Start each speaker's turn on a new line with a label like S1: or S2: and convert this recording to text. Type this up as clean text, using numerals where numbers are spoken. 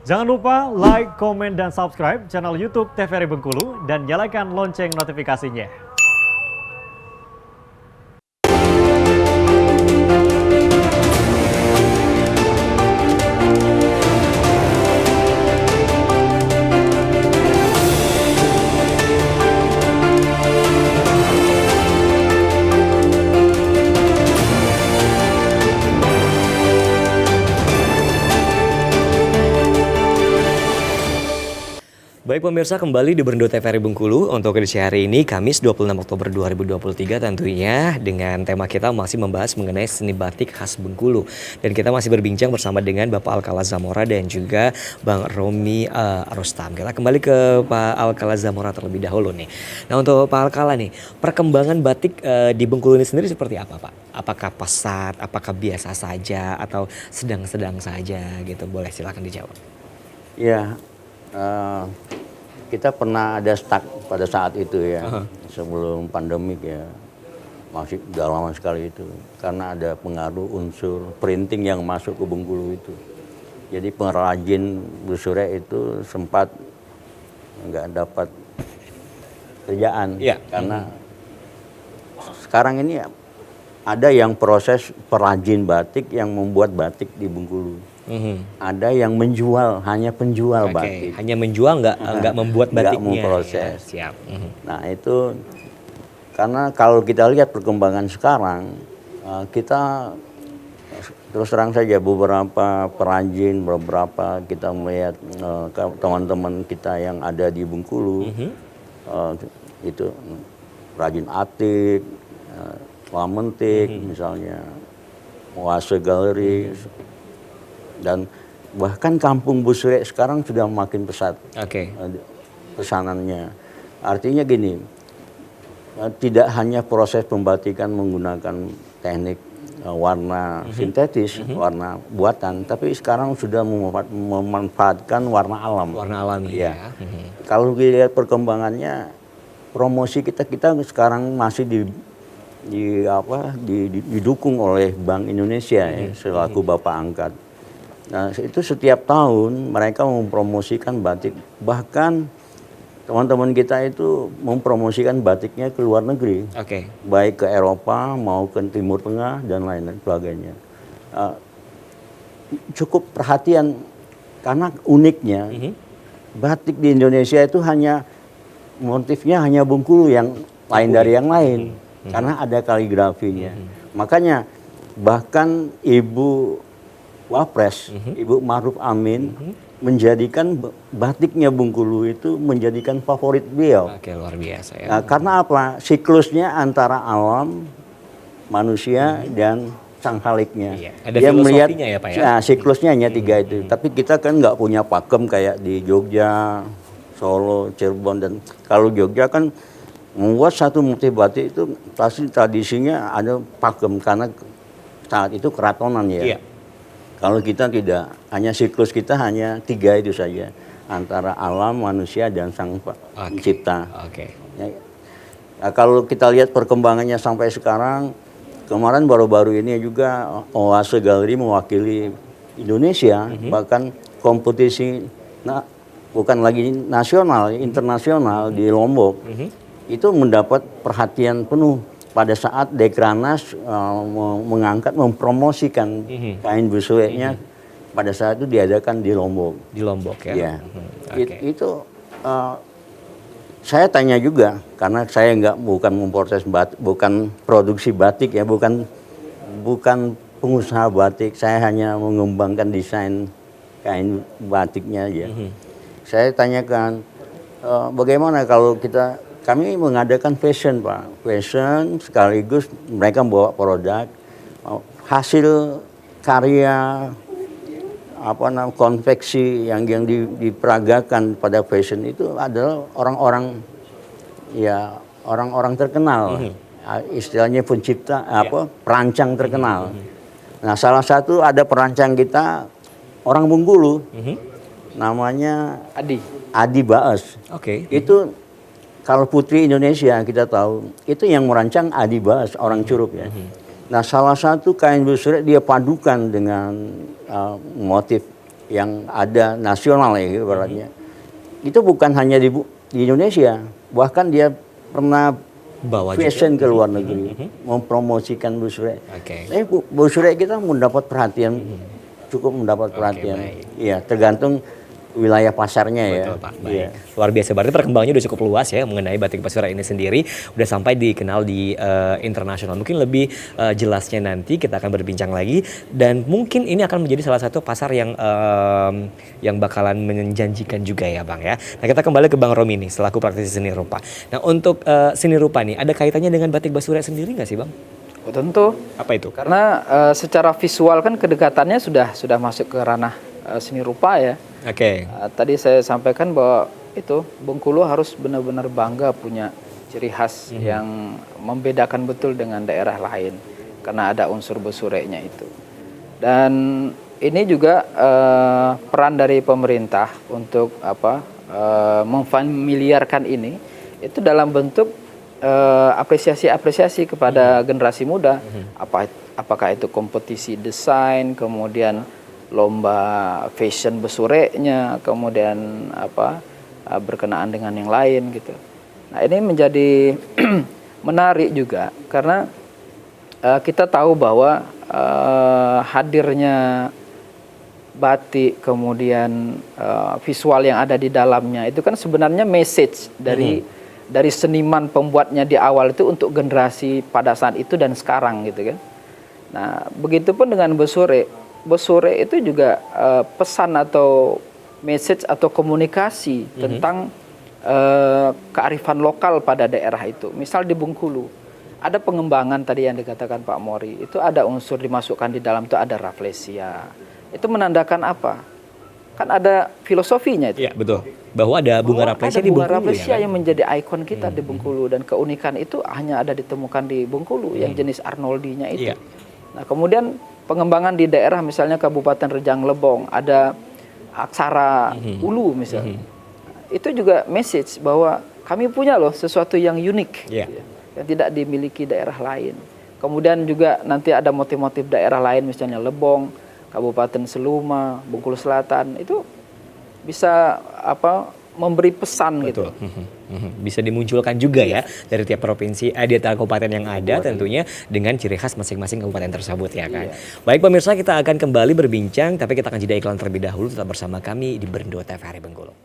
S1: Jangan lupa like, komen, dan subscribe channel YouTube TVRI Bengkulu dan nyalakan lonceng notifikasinya.
S2: Baik pemirsa, kembali di Berndo TVRI Bengkulu untuk edisi hari ini Kamis 26 Oktober 2023 tentunya dengan tema kita masih membahas mengenai seni batik khas Bengkulu. Dan kita masih berbincang bersama dengan Bapak Alcala Zamora dan juga Bang Romi Rustam. Kita kembali ke Pak Alcala Zamora terlebih dahulu nih. Nah untuk Pak Alcala nih, perkembangan batik di Bengkulu ini sendiri seperti apa Pak? Apakah pesat, apakah biasa saja atau sedang-sedang saja gitu? Boleh silakan dijawab.
S3: Ya, kita pernah ada stuck pada saat itu ya, sebelum pandemik ya, masih udah lama sekali itu, karena ada pengaruh unsur printing yang masuk ke Bengkulu itu. Jadi pengrajin busure itu sempat nggak dapat kerjaan, karena sekarang ini ada yang proses perajin batik yang membuat batik di Bengkulu. Ada yang menjual, hanya penjual batik.
S2: Hanya menjual nggak membuat batiknya.
S3: Nggak memproses.
S2: Ya, siap.
S3: Nah itu karena kalau kita lihat perkembangan sekarang, kita terus terang saja beberapa perajin, beberapa kita melihat teman-teman kita yang ada di Bengkulu, itu perajin atik, lamentik misalnya, Oase Galeri. Dan bahkan kampung busure sekarang sudah makin pesat pesanannya. Artinya gini, tidak hanya proses pembatikan menggunakan teknik warna sintetis, warna buatan, tapi sekarang sudah memanfaatkan warna alam.
S2: Warna alami ya.
S3: Kalau dilihat perkembangannya, promosi kita sekarang masih didukung oleh Bank Indonesia ya, selaku Bapak Angkat. Nah itu setiap tahun mereka mempromosikan batik, bahkan teman-teman kita itu mempromosikan batiknya ke luar negeri, baik ke Eropa mau ke Timur Tengah dan lain sebagainya. Cukup perhatian karena uniknya batik di Indonesia itu hanya motifnya hanya Bengkulu yang lain dari yang lain, karena ada kaligrafinya. Makanya bahkan Ibu Wapres, Ibu Ma'ruf Amin menjadikan batiknya Bengkulu itu menjadikan favorit beliau.
S2: Luar biasa ya.
S3: Nah, karena apa? Siklusnya antara alam, manusia dan sang haliknya.
S2: Ada
S3: dia melihat
S2: ya Pak ya?
S3: Nah, siklusnya hanya tiga itu. Tapi kita kan nggak punya pakem kayak di Jogja, Solo, Cirebon, dan kalau Jogja kan membuat satu motif batik itu pasti tradisinya ada pakem karena saat itu keratonan ya. Kalau kita tidak, hanya siklus kita hanya tiga itu saja, antara alam, manusia, dan sang pencipta. Nah, kalau kita lihat perkembangannya sampai sekarang, kemarin baru-baru ini juga Oase Galeri mewakili Indonesia, bahkan kompetisi, bukan lagi nasional, internasional di Lombok, itu mendapat perhatian penuh. Pada saat Dekrannas mengangkat, mempromosikan kain busure-nya, pada saat itu diadakan di Lombok.
S2: Di Lombok ya?
S3: Itu saya tanya juga, karena saya bukan memproses batik, bukan produksi batik ya, bukan pengusaha batik, saya hanya mengembangkan desain kain batiknya aja. Saya tanyakan, bagaimana kalau kami mengadakan fashion Pak, fashion sekaligus mereka membawa produk, hasil karya konveksi yang diperagakan pada fashion itu adalah orang-orang terkenal, istilahnya pencipta perancang terkenal. Nah salah satu ada perancang kita orang Bengkulu, namanya Adi Baes. Itu kalau Putri Indonesia kita tahu, itu yang merancang Adi Baes, orang Curug ya. Nah salah satu kain busure dia padukan dengan motif yang ada nasional ya ibaratnya. Itu bukan hanya di Indonesia, bahkan dia pernah
S2: Bawa
S3: fashion ke luar negeri, mempromosikan busure.
S2: Oke.
S3: Busure kita mendapat perhatian, cukup mendapat perhatian.
S2: baik.
S3: Iya, tergantung wilayah pasarnya ya.
S2: Betul, Pak. Baik.
S3: Iya.
S2: Luar biasa. Berarti perkembangannya udah cukup luas ya mengenai batik Basura ini sendiri. Udah sampai dikenal di internasional. Mungkin lebih jelasnya nanti kita akan berbincang lagi. Dan mungkin ini akan menjadi salah satu pasar yang bakalan menjanjikan juga ya Bang ya. Nah kita kembali ke Bang Romi nih selaku praktisi seni rupa. Nah untuk seni rupa nih ada kaitannya dengan batik Basura sendiri nggak sih Bang?
S4: Oh, tentu.
S2: Apa itu?
S4: Karena secara visual kan kedekatannya sudah masuk ke ranah seni rupa ya.
S2: Oke.
S4: Tadi saya sampaikan bahwa itu Bengkulu harus benar-benar bangga punya ciri khas yang membedakan betul dengan daerah lain karena ada unsur besurenya itu. Dan ini juga peran dari pemerintah untuk memfamiliarkan ini itu dalam bentuk apresiasi kepada generasi muda. Apakah itu kompetisi desain, kemudian lomba fashion besurenya, kemudian berkenaan dengan yang lain gitu. Nah ini menjadi menarik juga karena kita tahu bahwa hadirnya batik kemudian visual yang ada di dalamnya itu kan sebenarnya message dari seniman pembuatnya di awal itu untuk generasi pada saat itu dan sekarang gitu kan. Nah begitupun dengan Bosore itu juga pesan atau message atau komunikasi tentang kearifan lokal pada daerah itu. Misal di Bengkulu, ada pengembangan tadi yang dikatakan Pak Mori, itu ada unsur dimasukkan di dalam itu ada raflesia. Itu menandakan apa? Kan ada filosofinya itu.
S2: Iya betul. Bahwa ada bunga raflesia di Bengkulu.
S4: Bunga raflesia
S2: ya,
S4: yang menjadi ikon kita di Bengkulu dan keunikan itu hanya ada ditemukan di Bengkulu yang jenis Arnoldinya itu.
S2: Iya.
S4: Nah kemudian pengembangan di daerah misalnya Kabupaten Rejang Lebong ada aksara ulu misalnya. Itu juga message bahwa kami punya loh sesuatu yang unik yang tidak dimiliki daerah lain. Kemudian juga nanti ada motif-motif daerah lain misalnya Lebong, Kabupaten Seluma, Bengkulu Selatan itu bisa memberi pesan gitu.
S2: Bisa dimunculkan juga ya dari tiap provinsi, di tiap kabupaten yang ada tentunya dengan ciri khas masing-masing kabupaten tersebut ya kan. Baik pemirsa kita akan kembali berbincang tapi kita akan jeda iklan terlebih dahulu tetap bersama kami di Berndo TVRI Bengkulu.